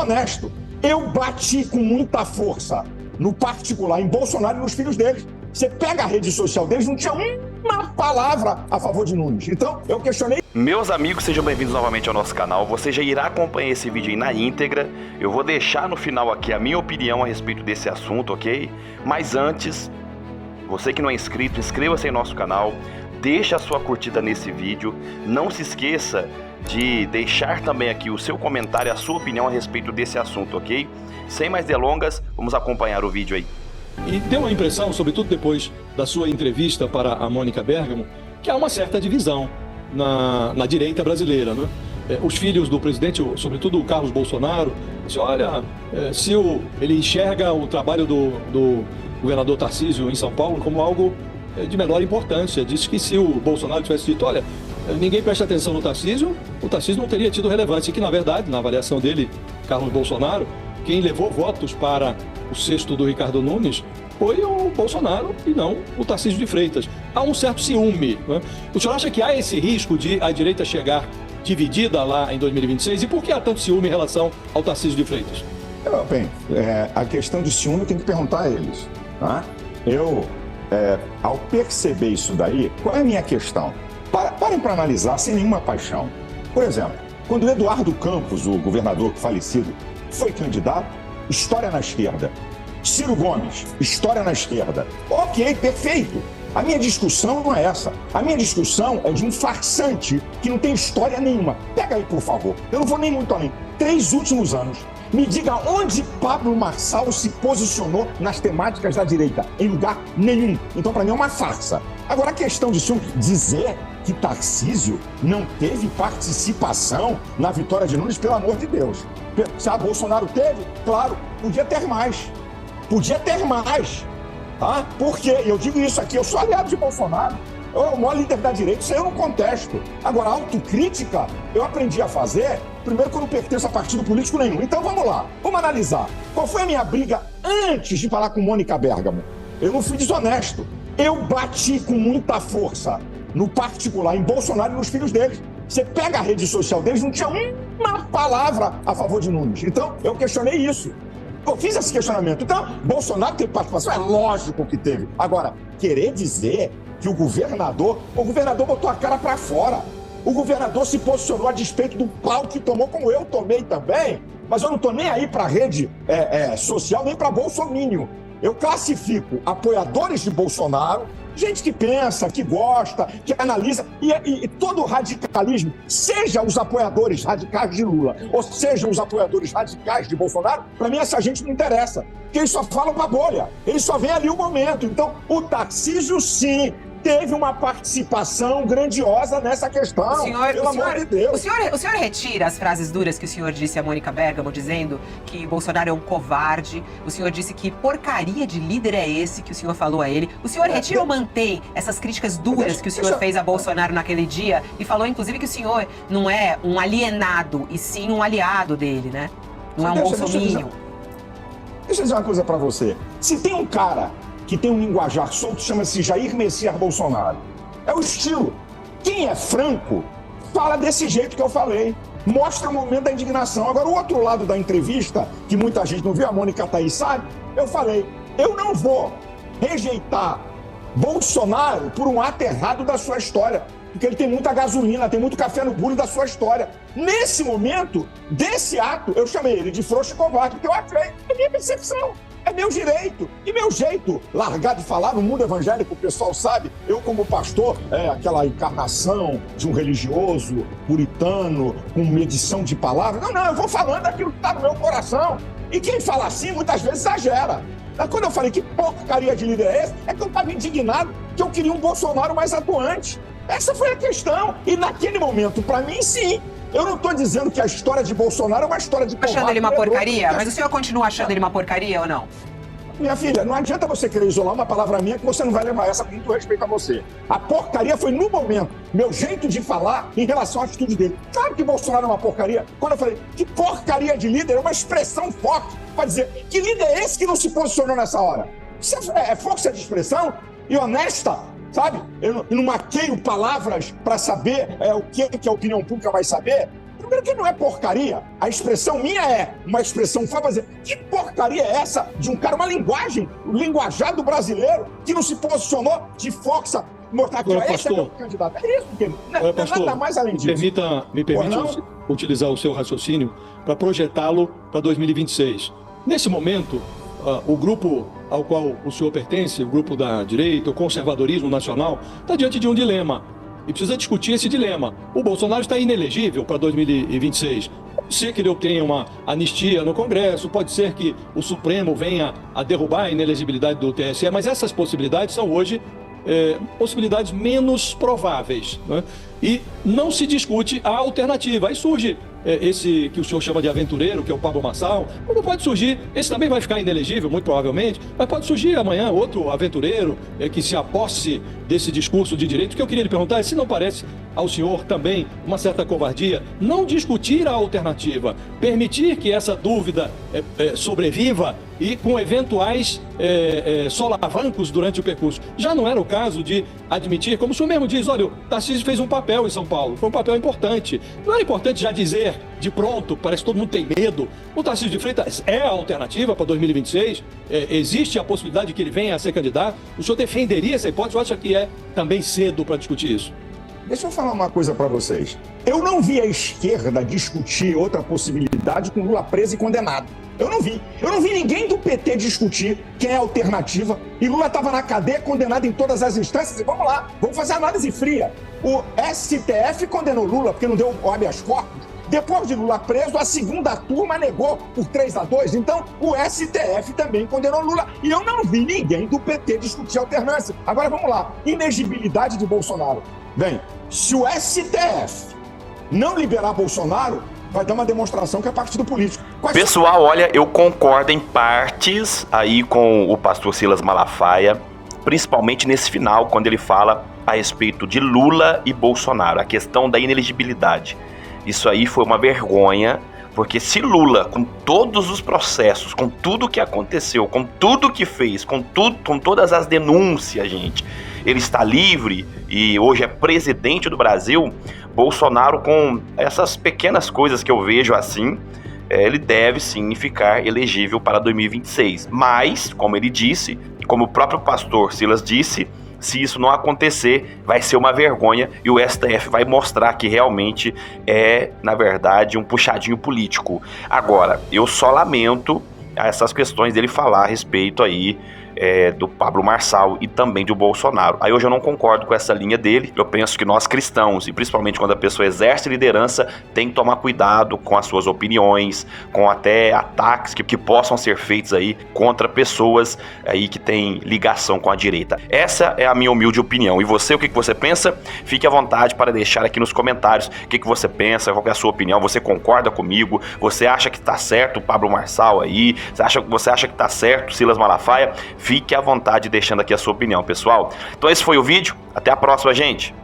desonesto. Eu bati com muita força no particular, em Bolsonaro e nos filhos deles. Você pega a rede social deles, não tinha uma palavra a favor de Nunes. Então, eu questionei. Meus amigos, sejam bem-vindos novamente ao nosso canal. Você já irá acompanhar esse vídeo aí na íntegra. Eu vou deixar no final aqui a minha opinião a respeito desse assunto, ok? Mas antes, você que não é inscrito, inscreva-se em nosso canal. Deixa a sua curtida nesse vídeo. Não se esqueça de deixar também aqui o seu comentário, a sua opinião a respeito desse assunto, ok? Sem mais delongas, vamos acompanhar o vídeo aí. E deu a impressão, sobretudo depois da sua entrevista para a Mônica Bergamo, que há uma certa divisão na direita brasileira, né? Os filhos do presidente, sobretudo o Carlos Bolsonaro, disse, olha, se ele enxerga o trabalho do governador Tarcísio em São Paulo como algo de menor importância. Disse que se o Bolsonaro tivesse dito, olha, ninguém presta atenção no Tarcísio, o Tarcísio não teria tido relevância. E que, na verdade, na avaliação dele, Carlos Bolsonaro, quem levou votos para o cesto do Ricardo Nunes foi o Bolsonaro e não o Tarcísio de Freitas. Há um certo ciúme, né? O senhor acha que há esse risco de a direita chegar dividida lá em 2026? E por que há tanto ciúme em relação ao Tarcísio de Freitas? Bem, a questão de ciúme tem que perguntar a eles, tá? Ao perceber isso daí, qual é a minha questão? Parem para analisar sem nenhuma paixão. Por exemplo, quando o Eduardo Campos, o governador falecido, foi candidato, história na esquerda. Ciro Gomes, história na esquerda. Ok, perfeito. A minha discussão não é essa. A minha discussão é de um farsante que não tem história nenhuma. Pega aí, por favor. Eu não vou nem muito além. 3 últimos anos. Me diga onde Pablo Marçal se posicionou nas temáticas da direita. Em lugar nenhum. Então, para mim, é uma farsa. Agora, a questão de dizer que Tarcísio não teve participação na vitória de Nunes, pelo amor de Deus. Se a Bolsonaro teve, claro, podia ter mais. Podia ter mais. Tá? Porque, eu digo isso aqui, eu sou aliado de Bolsonaro. Eu sou o maior líder da direita, isso aí eu não contesto. Agora, autocrítica, eu aprendi a fazer, primeiro, quando eu pertenço a partido político nenhum. Então, vamos lá, vamos analisar. Qual foi a minha briga antes de falar com Mônica Bergamo? Eu não fui desonesto. Eu bati com muita força no particular, em Bolsonaro e nos filhos deles. Você pega a rede social deles, não tinha uma palavra a favor de Nunes. Então, eu questionei isso. Eu fiz esse questionamento. Então, Bolsonaro teve participação? É lógico que teve. Agora, querer dizer que o governador botou a cara para fora. O governador se posicionou a despeito do pau que tomou, como eu tomei também. Mas eu não estou nem aí para a rede social, nem para bolsomínio. Eu classifico apoiadores de Bolsonaro, gente que pensa, que gosta, que analisa, e todo o radicalismo, seja os apoiadores radicais de Lula, ou seja os apoiadores radicais de Bolsonaro, para mim essa gente não interessa, porque eles só falam para bolha, eles só vêm ali o momento. Então, o Tarcísio, sim, teve uma participação grandiosa nessa questão, pelo amor de Deus. O senhor retira as frases duras que o senhor disse a Mônica Bergamo, dizendo que Bolsonaro é um covarde, o senhor disse que porcaria de líder é esse que o senhor falou a ele. O senhor retira ou mantém essas críticas duras que o senhor fez a Bolsonaro naquele dia e falou, inclusive, que o senhor não é um alienado, e sim um aliado dele, né? Não é um bolsominion. Deixa eu dizer uma coisa pra você. Se tem um cara que tem um linguajar solto, chama-se Jair Messias Bolsonaro. É o estilo. Quem é franco, fala desse jeito que eu falei. Mostra o momento da indignação. Agora, o outro lado da entrevista, que muita gente não viu, a Mônica tá aí, sabe? Eu falei, eu não vou rejeitar Bolsonaro por um ato errado da sua história. Porque ele tem muita gasolina, tem muito café no bule da sua história. Nesse momento, desse ato, eu chamei ele de frouxo e covarde, porque eu achei, é minha percepção. É meu direito. E meu jeito, largar de falar no mundo evangélico, o pessoal sabe, eu como pastor, aquela encarnação de um religioso, puritano, com medição de palavras. Não, eu vou falando aquilo que está no meu coração. E quem fala assim, muitas vezes exagera. Mas quando eu falei que porcaria de líder é esse, é que eu estava indignado, que eu queria um Bolsonaro mais atuante. Essa foi a questão. E naquele momento, para mim, sim. Eu não estou dizendo que a história de Bolsonaro é uma história de covarde. Achando ele uma porcaria? Mas o senhor continua achando ele uma porcaria ou não? Minha filha, não adianta você querer isolar uma palavra minha que você não vai levar essa com muito respeito a você. A porcaria foi no momento, meu jeito de falar em relação à atitude dele. Claro que Bolsonaro é uma porcaria. Quando eu falei que porcaria de líder, é uma expressão forte para dizer que líder é esse que não se posicionou nessa hora. Isso é força de expressão e honesta, sabe? Eu não maqueio palavras para saber o que a opinião pública vai saber. Primeiro que não é porcaria. A expressão minha é uma expressão fazer. Que porcaria é essa de um cara, uma linguagem, o linguajado brasileiro, que não se posicionou de força, mostrar que esse é meu candidato. É isso, que não é nada mais além disso. Me permite utilizar o seu raciocínio para projetá-lo para 2026. Nesse momento, o grupo ao qual o senhor pertence, o grupo da direita, o conservadorismo nacional, está diante de um dilema. E precisa discutir esse dilema. O Bolsonaro está inelegível para 2026. Pode ser que ele obtenha uma anistia no Congresso, pode ser que o Supremo venha a derrubar a inelegibilidade do TSE, mas essas possibilidades são hoje possibilidades menos prováveis, né? E não se discute a alternativa. Aí surge esse que o senhor chama de aventureiro, que é o Pablo Marçal, como pode surgir, esse também vai ficar inelegível, muito provavelmente, mas pode surgir amanhã outro aventureiro que se aposse desse discurso de direito. O que eu queria lhe perguntar é se não parece ao senhor também uma certa covardia não discutir a alternativa, permitir que essa dúvida sobreviva e com eventuais solavancos durante o percurso. Já não era o caso de admitir, como o senhor mesmo diz, olha, o Tarcísio fez um papel em São Paulo, foi um papel importante. Não era importante já dizer de pronto, parece que todo mundo tem medo, o Tarcísio de Freitas é a alternativa para 2026? Existe a possibilidade de que ele venha a ser candidato? O senhor defenderia essa hipótese ou acha que é também cedo para discutir isso? Deixa eu falar uma coisa para vocês. Eu não vi a esquerda discutir outra possibilidade com Lula preso e condenado. Eu não vi. Eu não vi ninguém do PT discutir quem é a alternativa. E Lula estava na cadeia, condenado em todas as instâncias. E vamos lá, vamos fazer análise fria. O STF condenou Lula porque não deu o habeas corpus. Depois de Lula preso, a segunda turma negou por 3-2. Então, o STF também condenou Lula. E eu não vi ninguém do PT discutir alternância. Agora, vamos lá. Inegibilidade de Bolsonaro. Bem, se o STF não liberar Bolsonaro, vai dar uma demonstração que é partido político. Pessoal, olha, eu concordo em partes aí com o pastor Silas Malafaia, principalmente nesse final, quando ele fala a respeito de Lula e Bolsonaro, a questão da inelegibilidade. Isso aí foi uma vergonha, porque se Lula, com todos os processos, com tudo que aconteceu, com tudo que fez, com todas as denúncias, gente, ele está livre e hoje é presidente do Brasil, Bolsonaro, com essas pequenas coisas que eu vejo assim, ele deve sim ficar elegível para 2026. Mas, como ele disse, como o próprio pastor Silas disse, se isso não acontecer, vai ser uma vergonha e o STF vai mostrar que realmente é, na verdade, um puxadinho político. Agora, eu só lamento essas questões dele falar a respeito aí do Pablo Marçal e também do Bolsonaro. Aí hoje eu não concordo com essa linha dele. Eu penso que nós cristãos, e principalmente quando a pessoa exerce liderança, tem que tomar cuidado com as suas opiniões, com até ataques que possam ser feitos aí contra pessoas aí que têm ligação com a direita. Essa é a minha humilde opinião. E você, o que você pensa? Fique à vontade para deixar aqui nos comentários o que você pensa, qual é a sua opinião. Você concorda comigo? Você acha que tá certo o Pablo Marçal aí? Você acha que tá certo o Silas Malafaia? Fique à vontade deixando aqui a sua opinião, pessoal. Então esse foi o vídeo. Até a próxima, gente.